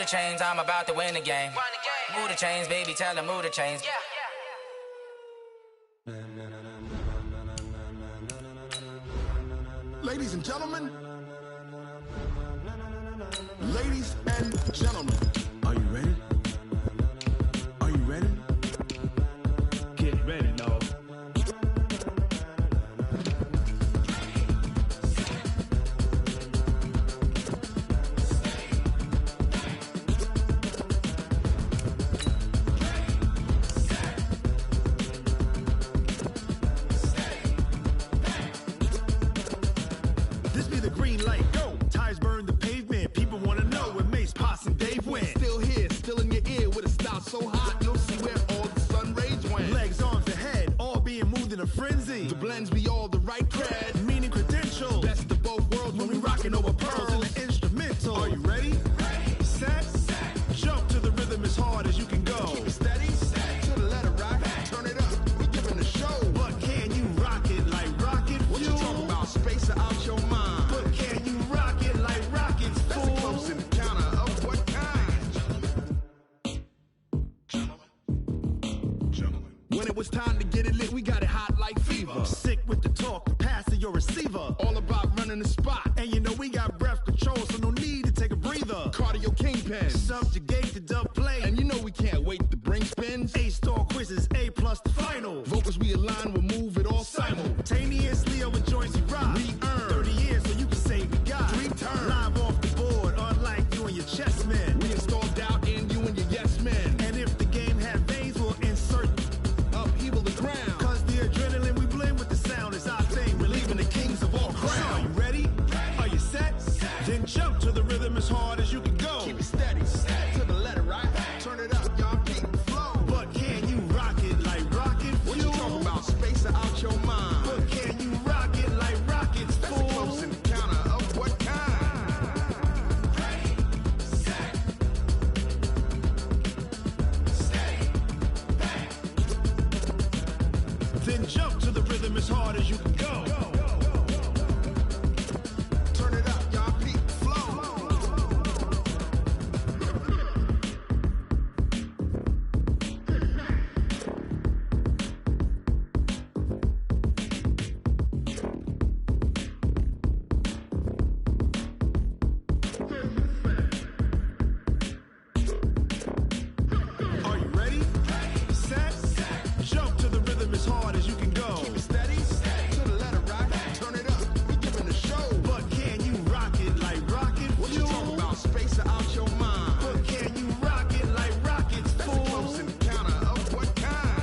chains, I'm about to win the game. Move the chains, baby, tell them move the chains. Ladies and gentlemen, ladies and gentlemen, are you ready? Are you ready? Get ready, no. This be the green light, go. Tires burn the pavement. People wanna know when Mace, Potts, and Dave went. Still here, still in your ear with a style so hot, you'll see where all the sun rays went. Legs, arms, the head, all being moved in a frenzy. The blends be all the right cred, Meaning credentials. best of both worlds When we rockin' over pearls in the instrumental. Are you ready? Set, jump to the rhythm as hard as you can go. Keep it steady, to the letter right, turn it up, we giving the show. But can you rock it like rocket fuel? What you talking about, space out your mind? But can you rock it like rockets, That's a fool? close encounter of what kind? When it was time to get it lit, we got it hot like fever. Sick with the talk, the pass to your receiver. All about running the spot. And you know we got breath control, so no need to take a breather. Cardio kingpin. Subjugate the dub play. And you know we can't wait to bring spins. A-star quizzes, A+ the final. Vocals we align, we'll move it all Simultaneously over joints we rock. We earn 30 years so you can say we got 3 turns. live off the board, unlike you and your chess men. We install doubt in you and your yes men. And if the game had veins, we'll insert Upheaval the ground. Cause the adrenaline we blend with the sound is our thing, relieving the kings of all crowns. So are you ready? Are you set? Then jump to the rhythm as hard as you can go. Keep it steady, to the letter right. Turn it up, y'all keep the flow. But can you rock it like rocket fuel? What you talking about, space out your mind? But can you rock it like rockets, That's a fool? close encounter of what kind? Then jump to the rhythm as hard as you can go. Turn it up, y'all keep the flow. Are you ready? Set, jump to the rhythm as hard as you can go. Keep it steady, to the letter right. Turn it up, we giving the show. But can you rock it like rocket What you fuel? talking about, space out your mind? But can you rock it like rockets, That's a fool? close encounter of what kind?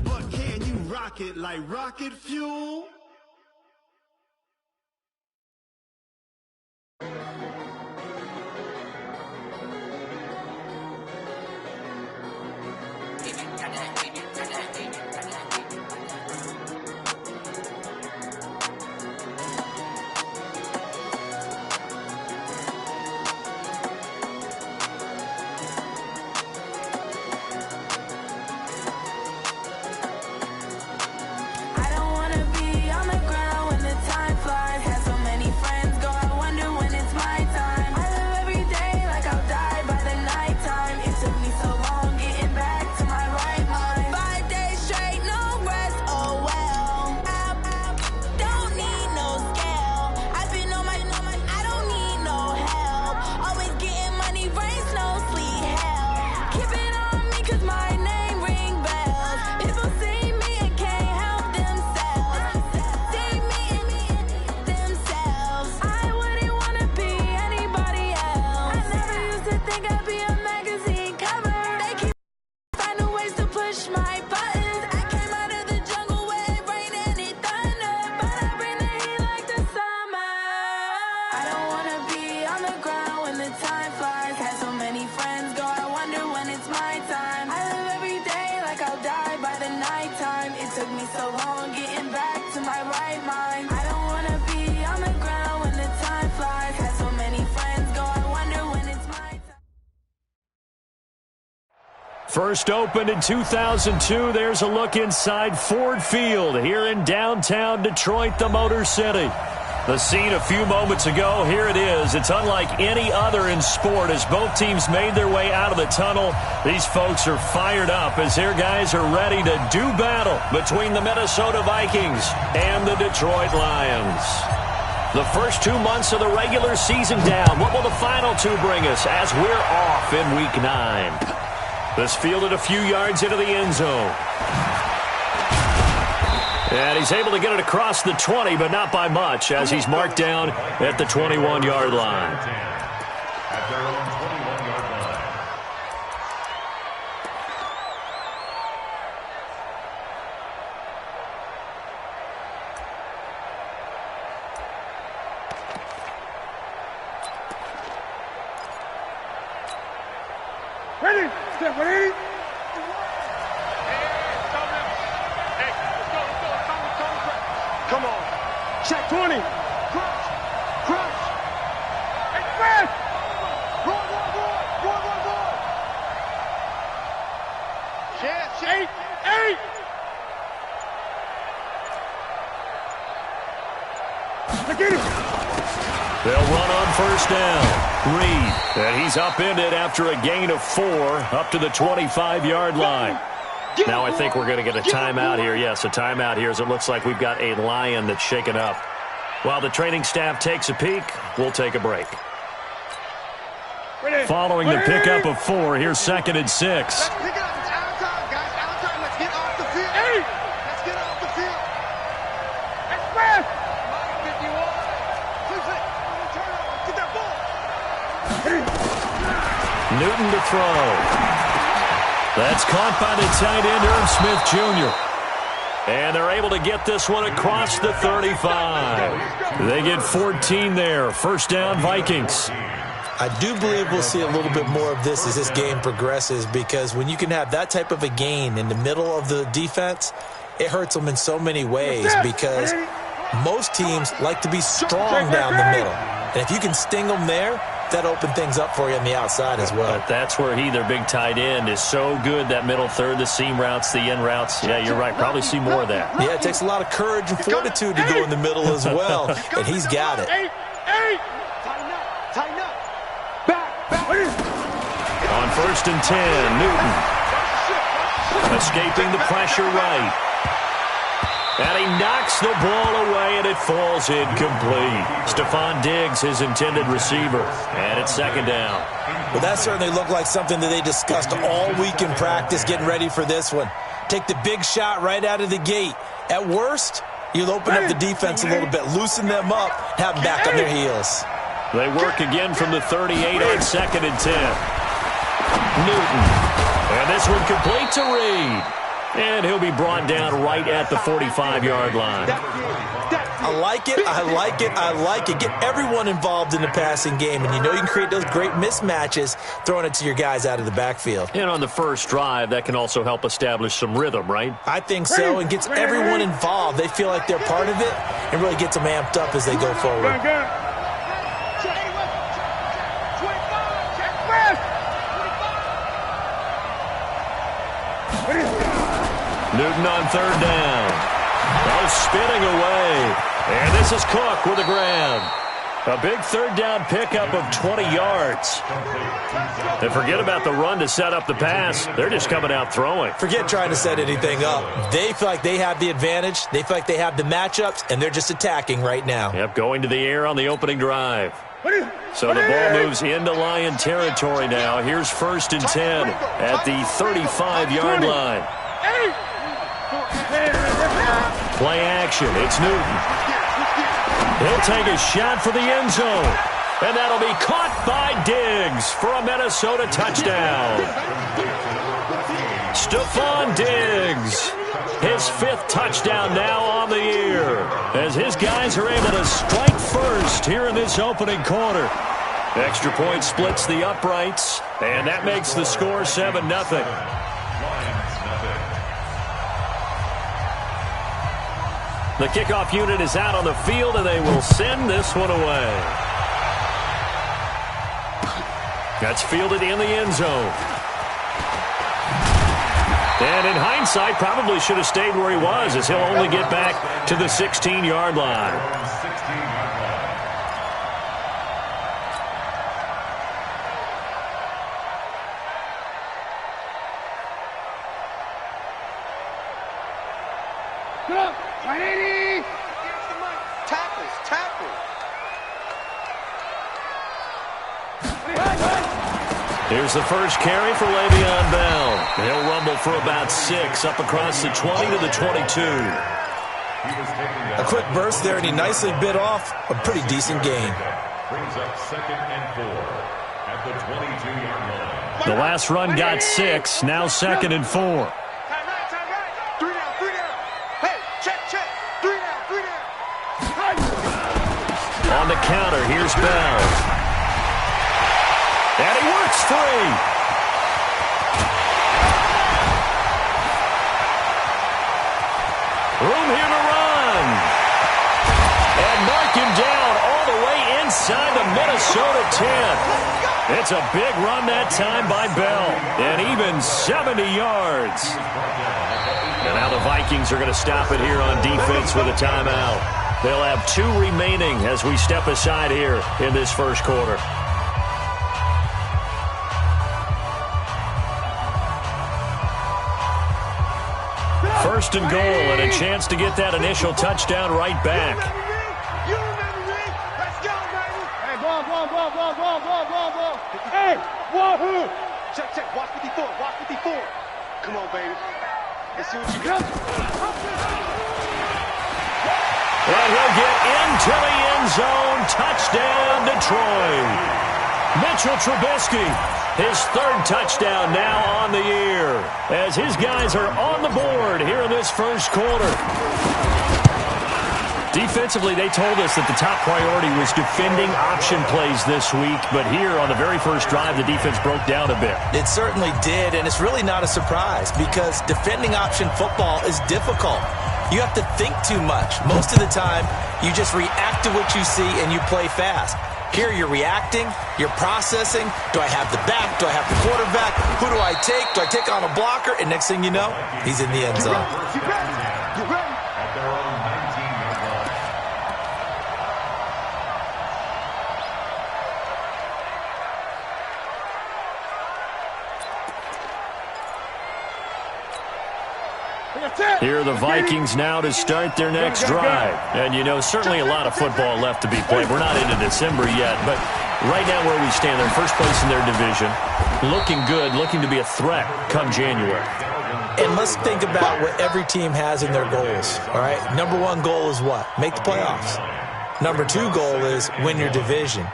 But can you rock it like rocket fuel? I don't wanna be First opened in 2002, there's a look inside Ford Field here in downtown Detroit, the Motor City. The scene a few moments ago, here it is. It's unlike any other in sport as both teams made their way out of the tunnel. These folks are fired up as their guys are ready to do battle between the Minnesota Vikings and the Detroit Lions. The first 2 months of the regular season down. What will the final two bring us as we're off in Week 9? This fielded a few yards into the end zone. And he's able to get it across the 20, but not by much, as he's marked down at the 21-yard line. At their own 21-yard line. Ready? Step ready? Come on. Check 20. Crunch. Crunch. Express. Roll. Chance. 8. Look at him. They'll run on first down. Reed, and he's upended after a gain of 4 up to the 25-yard line. Now I think we're going to get a timeout here. Yes, a timeout here as it looks like we've got a Lion that's shaken up. While the training staff takes a peek, we'll take a break. Following the pickup of 4, here's 2nd and 6. Let's pick it up. It's out of time, guys. Out of time. Let's get off the field. Let's get off the field. Express. 51. Get that ball. Newton to throw. That's caught by the tight end, Irv Smith Jr. And they're able to get this one across the 35. They get 14 there. First down, Vikings. I do believe we'll see a little bit more of this as this game progresses, because when you can have that type of a gain in the middle of the defense, it hurts them in so many ways, because most teams like to be strong down the middle. And if you can sting them there, that opened things up for you on the outside as well. But that's where their big tight end, is so good, that middle third, the seam routes, the in routes. Yeah, you're right. Probably see more of that. Yeah, it takes a lot of courage and fortitude to go in the middle as well, and he's got it. Tighten up. Back. On first and 10, Newton. Escaping the pressure right. And he knocks the ball away, and it falls incomplete. Stephon Diggs, his intended receiver. And it's 2nd down. Well, that certainly looked like something that they discussed all week in practice, getting ready for this one. Take the big shot right out of the gate. At worst, you'll open up the defense a little bit, loosen them up, have them back on their heels. They work again from the 38 on 2nd and 10. Newton. And this one complete to Reed. And he'll be brought down right at the 45-yard line. I like it. Get everyone involved in the passing game, and you know you can create those great mismatches throwing it to your guys out of the backfield. And on the first drive, that can also help establish some rhythm, right? I think so, and gets everyone involved. They feel like they're part of it, and really gets them amped up as they go forward. Newton on 3rd down. Oh, spinning away. And this is Cook with a grab. A big 3rd down pickup of 20 yards. And forget about the run to set up the pass. They're just coming out throwing. Forget trying to set anything up. They feel like they have the advantage. They feel like they have the matchups, and they're just attacking right now. Yep, going to the air on the opening drive. So the ball moves into Lion territory now. Here's 1st and 10 at the 35-yard line. Play action. It's Newton. He'll take a shot for the end zone. And that'll be caught by Diggs for a Minnesota touchdown. Stephon Diggs. His 5th touchdown now on the year, as his guys are able to strike first here in this opening quarter. Extra point splits the uprights, and that makes the score 7-0. The kickoff unit is out on the field, and they will send this one away. That's fielded in the end zone. And in hindsight, probably should have stayed where he was, as he'll only get back to the 16-yard line. 16-yard line. Get up! 180! Tackle. Here's the first carry for Le'Veon Bell. He'll rumble for about 6 up across the 20 to the 22. A quick burst there, and he nicely bit off a pretty decent gain. Brings up 2nd and 4 at the 22-yard line. The last run got 6, now 2nd and 4. Time out. 3 down. Hey, check. 3 down. On the counter, here's Bell. And he works free. Room here to run. And mark him down all the way inside the Minnesota 10. It's a big run that time by Bell. And even 70 yards. And now the Vikings are going to stop it here on defense with a timeout. They'll have 2 remaining as we step aside here in this first quarter. First and goal, and a chance to get that initial touchdown right back. You remember me? Let's go, baby. Hey, ball. Hey, wahoo! Check. Watch 54. Come on, baby. Let's see what you got. And he'll get into the end zone. Touchdown, Detroit. Mitchell Trubisky, his 3rd touchdown now on the year, as his guys are on the board here in this first quarter. Defensively, they told us that the top priority was defending option plays this week, but here on the very first drive, the defense broke down a bit. It certainly did, and it's really not a surprise because defending option football is difficult. You have to think too much. Most of the time, you just react to what you see and you play fast. Here you're reacting, you're processing. Do I have the back? Do I have the quarterback? Who do I take? Do I take on a blocker? And next thing you know, he's in the end zone. You ready? At their own 19-yard line. Here are the Vikings now to start their next drive. And, you know, certainly a lot of football left to be played. We're not into December yet, but right now where we stand, they're in first place in their division. Looking good, looking to be a threat come January. And let's think about what every team has in their goals, all right? Number 1 goal is what? Make the playoffs. Number 2 goal is win your division.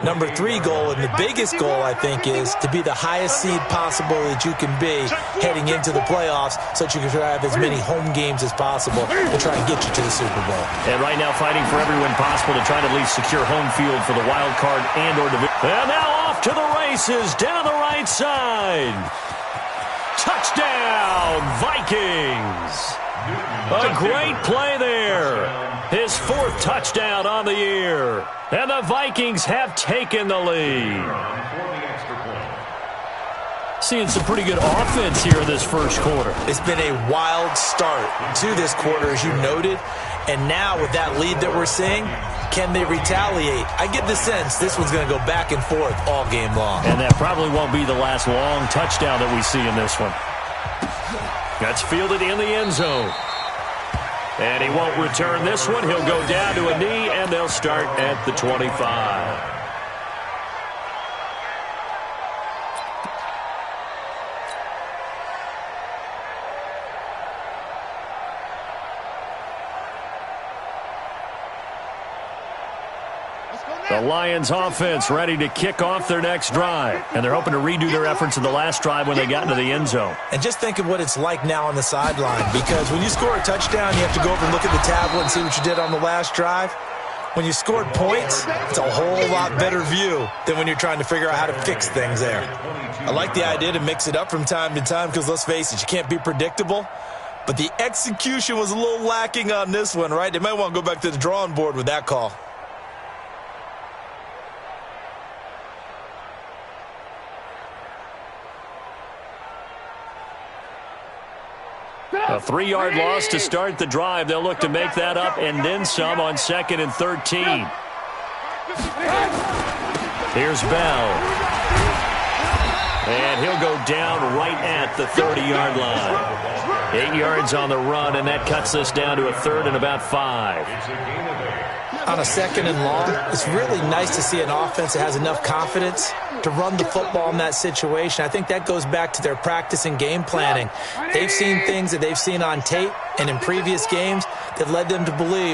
Number 3 goal, and the biggest goal, I think, is to be the highest seed possible that you can be heading into the playoffs so that you can have as many home games as possible to try and get you to the Super Bowl. And right now fighting for every win possible to try to at least secure home field for the wild card and or division. And now off to the races down the right side. Touchdown, Vikings. A great play there. His 4th touchdown on the year. And the Vikings have taken the lead. Seeing some pretty good offense here in this first quarter. It's been a wild start to this quarter, as you noted. And now with that lead that we're seeing, can they retaliate? I get the sense this one's going to go back and forth all game long. And that probably won't be the last long touchdown that we see in this one. That's fielded in the end zone. And he won't return this one. He'll go down to a knee, and they'll start at the 25. The Lions offense ready to kick off their next drive. And they're hoping to redo their efforts in the last drive when they got into the end zone. And just think of what it's like now on the sideline, because when you score a touchdown, you have to go over and look at the tablet and see what you did on the last drive. When you scored points, it's a whole lot better view than when you're trying to figure out how to fix things there. I like the idea to mix it up from time to time because, let's face it, you can't be predictable. But the execution was a little lacking on this one, right? They might want to go back to the drawing board with that call. A 3-yard loss to start the drive. They'll look to make that up and then some on 2nd and 13. Here's Bell. And he'll go down right at the 30-yard line. 8 yards on the run, and that cuts us down to a 3rd and about 5. On a 2nd and long, it's really nice to see an offense that has enough confidence to run the football in that situation. I think that goes back to their practice and game planning. They've seen things that they've seen on tape and in previous games that led them to believe